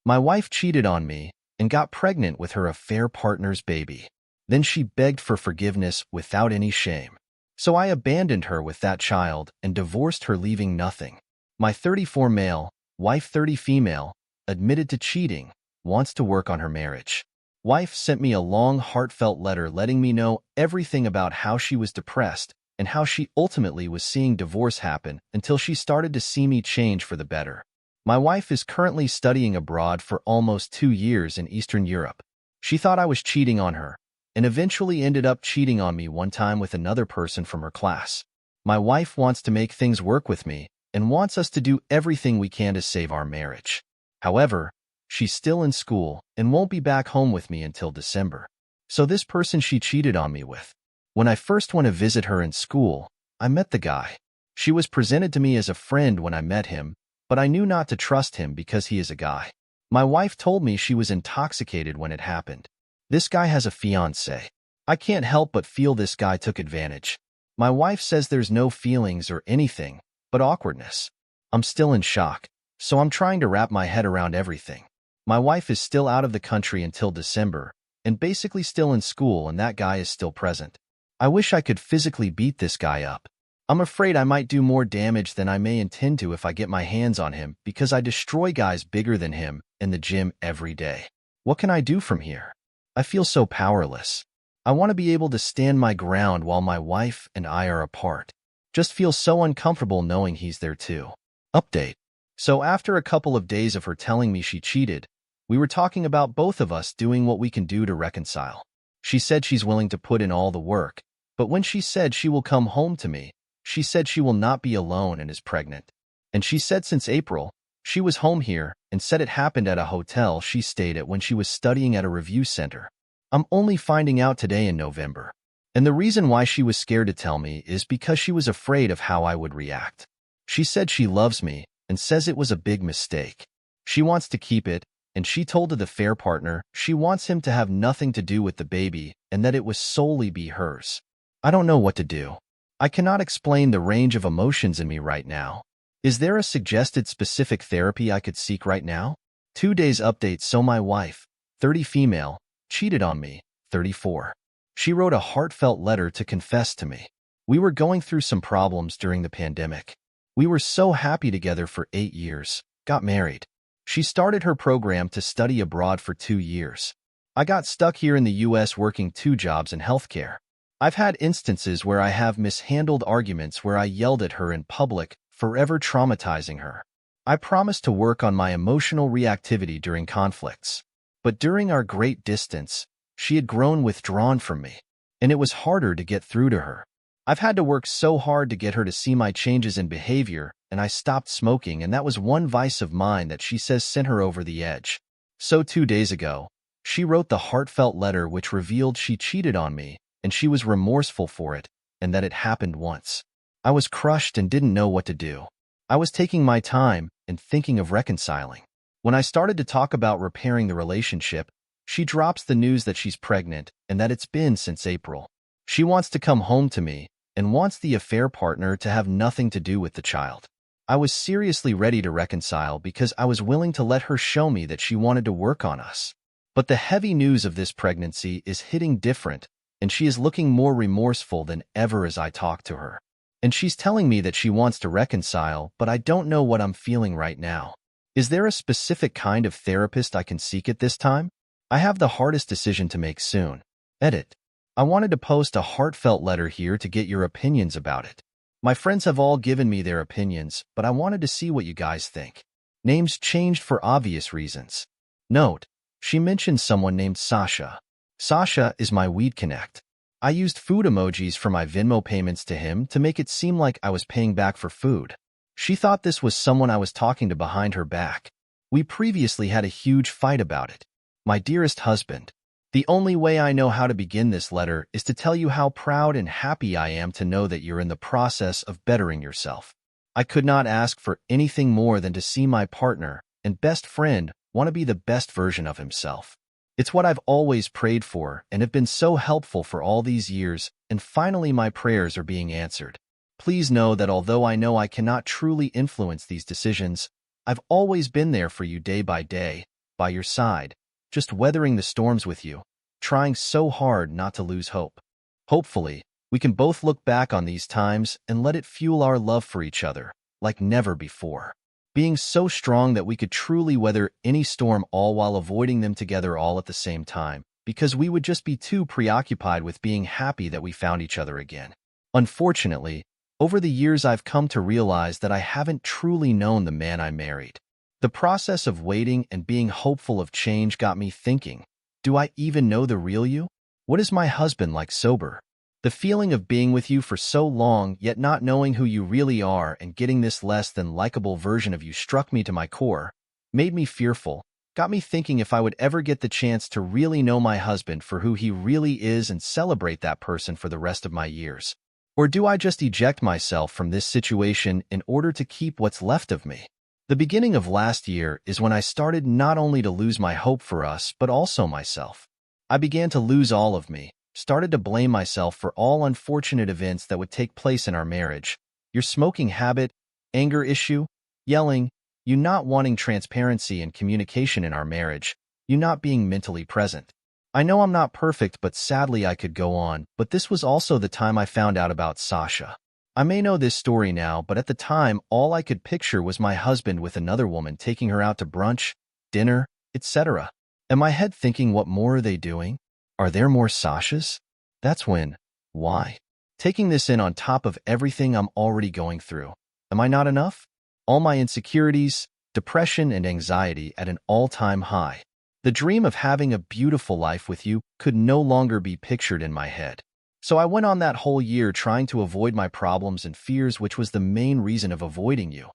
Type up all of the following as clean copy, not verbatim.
My wife cheated on me and got pregnant with her affair partner's baby. Then she begged for forgiveness without any shame. So I abandoned her with that child and divorced her, leaving nothing. My 34 male, wife 30 female, admitted to cheating, wants to work on her marriage. Wife sent me a long, heartfelt letter letting me know everything about how she was depressed and how she ultimately was seeing divorce happen until she started to see me change for the better. My wife is currently studying abroad for almost 2 years in Eastern Europe. She thought I was cheating on her and eventually ended up cheating on me one time with another person from her class. My wife wants to make things work with me and wants us to do everything we can to save our marriage. However, she's still in school and won't be back home with me until December. So this person she cheated on me with. When I first went to visit her in school, I met the guy. She was presented to me as a friend when I met him, but I knew not to trust him because he is a guy. My wife told me she was intoxicated when it happened. This guy has a fiancé. I can't help but feel this guy took advantage. My wife says there's no feelings or anything, but awkwardness. I'm still in shock, so I'm trying to wrap my head around everything. My wife is still out of the country until December, and basically still in school, and that guy is still present. I wish I could physically beat this guy up. I'm afraid I might do more damage than I may intend to if I get my hands on him because I destroy guys bigger than him in the gym every day. What can I do from here? I feel so powerless. I want to be able to stand my ground while my wife and I are apart. Just feel so uncomfortable knowing he's there too. Update. So after a couple of days of her telling me she cheated, we were talking about both of us doing what we can do to reconcile. She said she's willing to put in all the work, but when she said she will come home to me, she said she will not be alone and is pregnant. And she said since April, she was home here and said it happened at a hotel she stayed at when she was studying at a review center. I'm only finding out today in November. And the reason why she was scared to tell me is because she was afraid of how I would react. She said she loves me and says it was a big mistake. She wants to keep it, and she told the affair partner she wants him to have nothing to do with the baby and that it was solely be hers. I don't know what to do. I cannot explain the range of emotions in me right now. Is there a suggested specific therapy I could seek right now? 2 days update. So my wife, 30 female, cheated on me, 34. She wrote a heartfelt letter to confess to me. We were going through some problems during the pandemic. We were so happy together for 8 years, got married. She started her program to study abroad for 2 years. I got stuck here in the US working 2 jobs in healthcare. I've had instances where I have mishandled arguments where I yelled at her in public, forever traumatizing her. I promised to work on my emotional reactivity during conflicts. But during our great distance, she had grown withdrawn from me, and it was harder to get through to her. I've had to work so hard to get her to see my changes in behavior, and I stopped smoking, and that was one vice of mine that she says sent her over the edge. So 2 days ago, she wrote the heartfelt letter which revealed she cheated on me, and she was remorseful for it, and that it happened once. I was crushed and didn't know what to do. I was taking my time and thinking of reconciling. When I started to talk about repairing the relationship, she drops the news that she's pregnant and that it's been since April. She wants to come home to me and wants the affair partner to have nothing to do with the child. I was seriously ready to reconcile because I was willing to let her show me that she wanted to work on us. But the heavy news of this pregnancy is hitting different, and she is looking more remorseful than ever as I talk to her. And she's telling me that she wants to reconcile, but I don't know what I'm feeling right now. Is there a specific kind of therapist I can seek at this time? I have the hardest decision to make soon. Edit. I wanted to post a heartfelt letter here to get your opinions about it. My friends have all given me their opinions, but I wanted to see what you guys think. Names changed for obvious reasons. Note, she mentioned someone named Sasha. Sasha is my weed connect. I used food emojis for my Venmo payments to him to make it seem like I was paying back for food. She thought this was someone I was talking to behind her back. We previously had a huge fight about it. My dearest husband, the only way I know how to begin this letter is to tell you how proud and happy I am to know that you're in the process of bettering yourself. I could not ask for anything more than to see my partner and best friend want to be the best version of himself. It's what I've always prayed for and have been so helpful for all these years, and finally my prayers are being answered. Please know that although I know I cannot truly influence these decisions, I've always been there for you day by day, by your side, just weathering the storms with you, trying so hard not to lose hope. Hopefully, we can both look back on these times and let it fuel our love for each other, like never before. Being so strong that we could truly weather any storm all while avoiding them together all at the same time, because we would just be too preoccupied with being happy that we found each other again. Unfortunately, over the years I've come to realize that I haven't truly known the man I married. The process of waiting and being hopeful of change got me thinking, do I even know the real you? What is my husband like sober? The feeling of being with you for so long, yet not knowing who you really are and getting this less than likable version of you struck me to my core, made me fearful, got me thinking if I would ever get the chance to really know my husband for who he really is and celebrate that person for the rest of my years. Or do I just eject myself from this situation in order to keep what's left of me? The beginning of last year is when I started not only to lose my hope for us, but also myself. I began to lose all of me, started to blame myself for all unfortunate events that would take place in our marriage. Your smoking habit, anger issue, yelling, you not wanting transparency and communication in our marriage, you not being mentally present. I know I'm not perfect, but sadly I could go on, but this was also the time I found out about Sasha. I may know this story now, but at the time, all I could picture was my husband with another woman taking her out to brunch, dinner, etc. In my head thinking, what more are they doing? Are there more Sashas? That's when. Why? Taking this in on top of everything I'm already going through. Am I not enough? All my insecurities, depression, and anxiety at an all-time high. The dream of having a beautiful life with you could no longer be pictured in my head. So I went on that whole year trying to avoid my problems and fears, which was the main reason of avoiding you,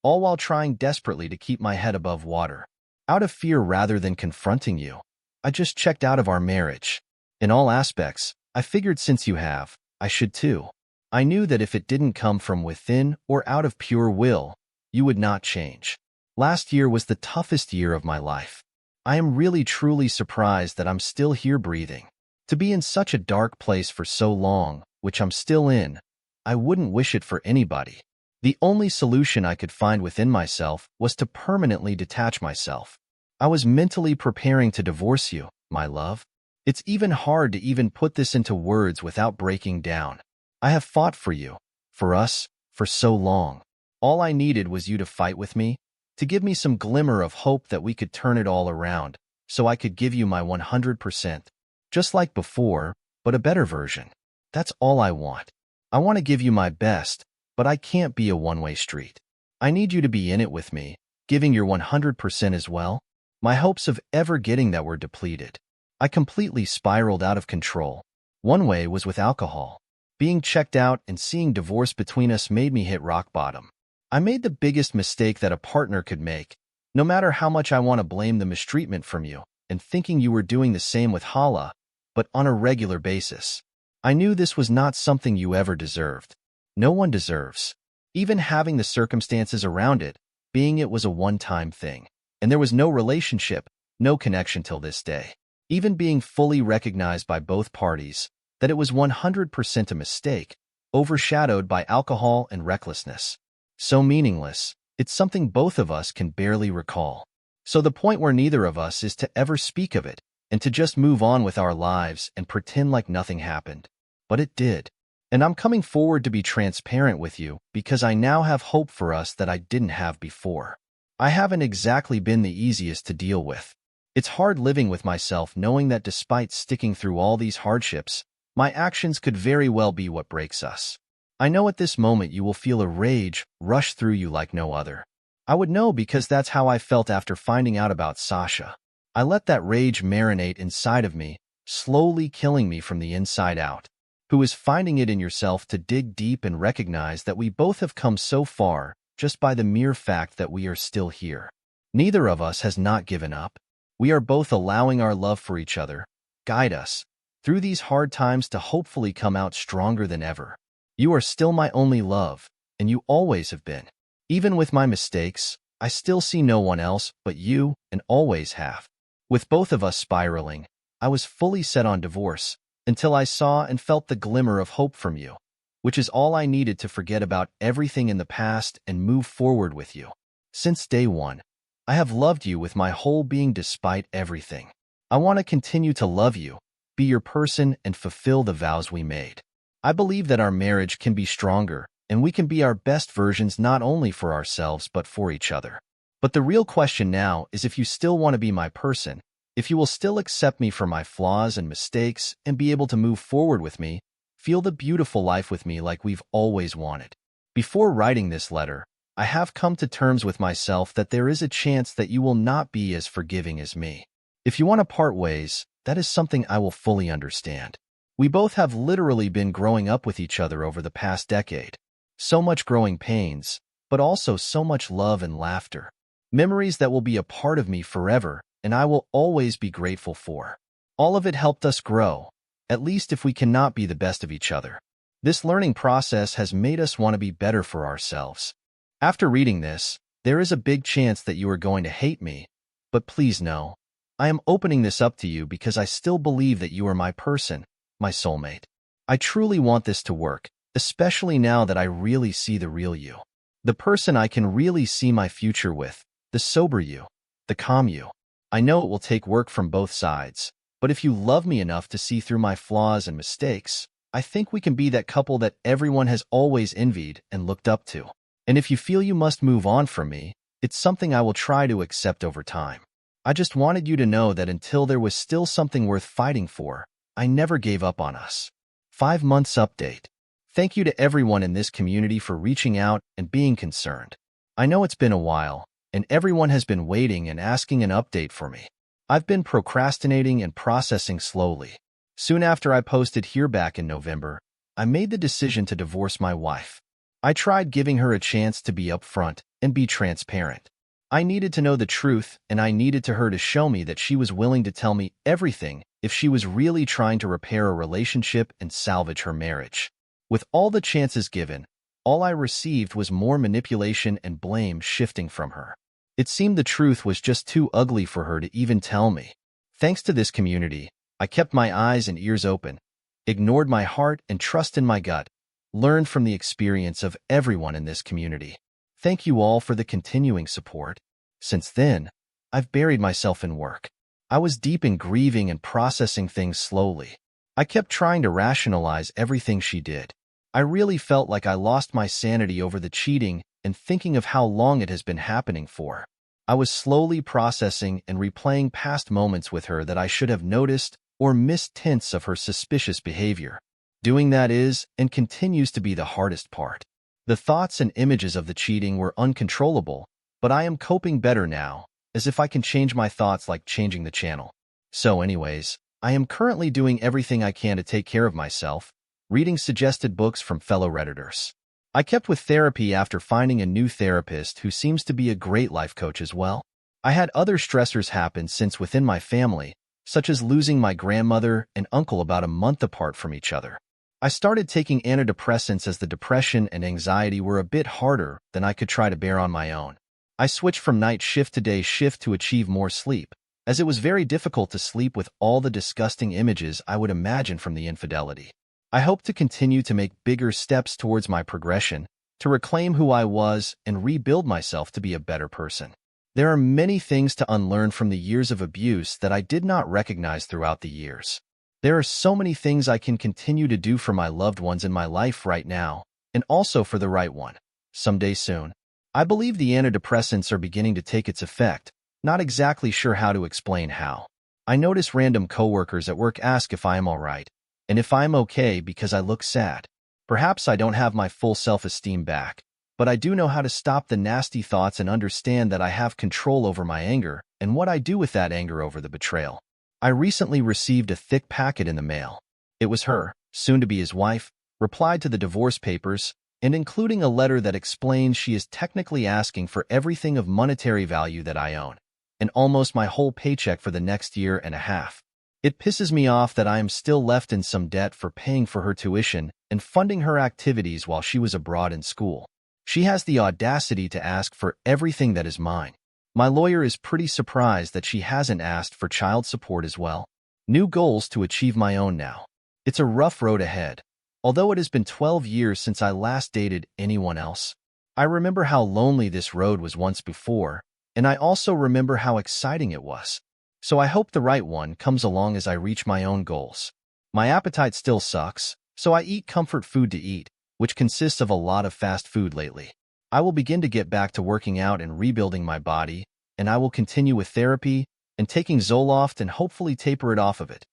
all while trying desperately to keep my head above water. Out of fear rather than confronting you, I just checked out of our marriage. In all aspects, I figured since you have, I should too. I knew that if it didn't come from within or out of pure will, you would not change. Last year was the toughest year of my life. I am really truly surprised that I'm still here breathing. To be in such a dark place for so long, which I'm still in, I wouldn't wish it for anybody. The only solution I could find within myself was to permanently detach myself. I was mentally preparing to divorce you, my love. It's even hard to even put this into words without breaking down. I have fought for you, for us, for so long. All I needed was you to fight with me, to give me some glimmer of hope that we could turn it all around, so I could give you my 100%. Just like before, but a better version. That's all I want. I want to give you my best, but I can't be a one-way street. I need you to be in it with me, giving your 100% as well. My hopes of ever getting that were depleted. I completely spiraled out of control. One way was with alcohol. Being checked out and seeing divorce between us made me hit rock bottom. I made the biggest mistake that a partner could make, no matter how much I want to blame the mistreatment from you, and thinking you were doing the same with Hala, but on a regular basis. I knew this was not something you ever deserved. No one deserves. Even having the circumstances around it, being it was a one-time thing. And there was no relationship, no connection till this day. Even being fully recognized by both parties, that it was 100% a mistake, overshadowed by alcohol and recklessness. So meaningless, it's something both of us can barely recall. So the point where neither of us is to ever speak of it, and to just move on with our lives and pretend like nothing happened. But it did. And I'm coming forward to be transparent with you because I now have hope for us that I didn't have before. I haven't exactly been the easiest to deal with. It's hard living with myself knowing that despite sticking through all these hardships, my actions could very well be what breaks us. I know at this moment you will feel a rage rush through you like no other. I would know because that's how I felt after finding out about Sasha. I let that rage marinate inside of me, slowly killing me from the inside out. Who is finding it in yourself to dig deep and recognize that we both have come so far just by the mere fact that we are still here. Neither of us has not given up. We are both allowing our love for each other guide us through these hard times to hopefully come out stronger than ever. You are still my only love, and you always have been. Even with my mistakes, I still see no one else but you and always have. With both of us spiraling, I was fully set on divorce until I saw and felt the glimmer of hope from you, which is all I needed to forget about everything in the past and move forward with you. Since day one, I have loved you with my whole being despite everything. I want to continue to love you, be your person, and fulfill the vows we made. I believe that our marriage can be stronger, and we can be our best versions not only for ourselves but for each other. But the real question now is if you still want to be my person, if you will still accept me for my flaws and mistakes and be able to move forward with me, feel the beautiful life with me like we've always wanted. Before writing this letter, I have come to terms with myself that there is a chance that you will not be as forgiving as me. If you want to part ways, that is something I will fully understand. We both have literally been growing up with each other over the past decade. So much growing pains, but also so much love and laughter. Memories that will be a part of me forever, and I will always be grateful for. All of it helped us grow, at least if we cannot be the best of each other. This learning process has made us want to be better for ourselves. After reading this, there is a big chance that you are going to hate me, but please know, I am opening this up to you because I still believe that you are my person, my soulmate. I truly want this to work, especially now that I really see the real you. The person I can really see my future with, the sober you, the calm you. I know it will take work from both sides, but if you love me enough to see through my flaws and mistakes, I think we can be that couple that everyone has always envied and looked up to. And if you feel you must move on from me, it's something I will try to accept over time. I just wanted you to know that until there was still something worth fighting for, I never gave up on us. 5 months update. Thank you to everyone in this community for reaching out and being concerned. I know it's been a while, and everyone has been waiting and asking an update for me. I've been procrastinating and processing slowly. Soon after I posted here back in November, I made the decision to divorce my wife. I tried giving her a chance to be upfront and be transparent. I needed to know the truth, and I needed her to show me that she was willing to tell me everything if she was really trying to repair a relationship and salvage her marriage. With all the chances given, all I received was more manipulation and blame shifting from her. It seemed the truth was just too ugly for her to even tell me. Thanks to this community, I kept my eyes and ears open, ignored my heart and trust in my gut, learned from the experience of everyone in this community. Thank you all for the continuing support. Since then, I've buried myself in work. I was deep in grieving and processing things slowly. I kept trying to rationalize everything she did. I really felt like I lost my sanity over the cheating and thinking of how long it has been happening for. I was slowly processing and replaying past moments with her that I should have noticed or missed hints of her suspicious behavior. Doing that is and continues to be the hardest part. The thoughts and images of the cheating were uncontrollable, but I am coping better now, as if I can change my thoughts like changing the channel. So anyways, I am currently doing everything I can to take care of myself, reading suggested books from fellow Redditors. I kept with therapy after finding a new therapist who seems to be a great life coach as well. I had other stressors happen since within my family, such as losing my grandmother and uncle about a month apart from each other. I started taking antidepressants as the depression and anxiety were a bit harder than I could try to bear on my own. I switched from night shift to day shift to achieve more sleep, as it was very difficult to sleep with all the disgusting images I would imagine from the infidelity. I hope to continue to make bigger steps towards my progression, to reclaim who I was and rebuild myself to be a better person. There are many things to unlearn from the years of abuse that I did not recognize throughout the years. There are so many things I can continue to do for my loved ones in my life right now, and also for the right one, someday soon. I believe the antidepressants are beginning to take its effect, not exactly sure how to explain how. I notice random coworkers at work ask if I am alright, and if I'm okay because I look sad. Perhaps I don't have my full self-esteem back, but I do know how to stop the nasty thoughts and understand that I have control over my anger and what I do with that anger over the betrayal. I recently received a thick packet in the mail. It was her, soon to be his wife, replied to the divorce papers, and including a letter that explains she is technically asking for everything of monetary value that I own, and almost my whole paycheck for the next year and a half. It pisses me off that I am still left in some debt for paying for her tuition and funding her activities while she was abroad in school. She has the audacity to ask for everything that is mine. My lawyer is pretty surprised that she hasn't asked for child support as well. New goals to achieve my own now. It's a rough road ahead. Although it has been 12 years since I last dated anyone else, I remember how lonely this road was once before, And I also remember how exciting it was. So I hope the right one comes along as I reach my own goals. My appetite still sucks, so I eat comfort food to eat, which consists of a lot of fast food lately. I will begin to get back to working out and rebuilding my body, and I will continue with therapy and taking Zoloft and hopefully taper it off of it.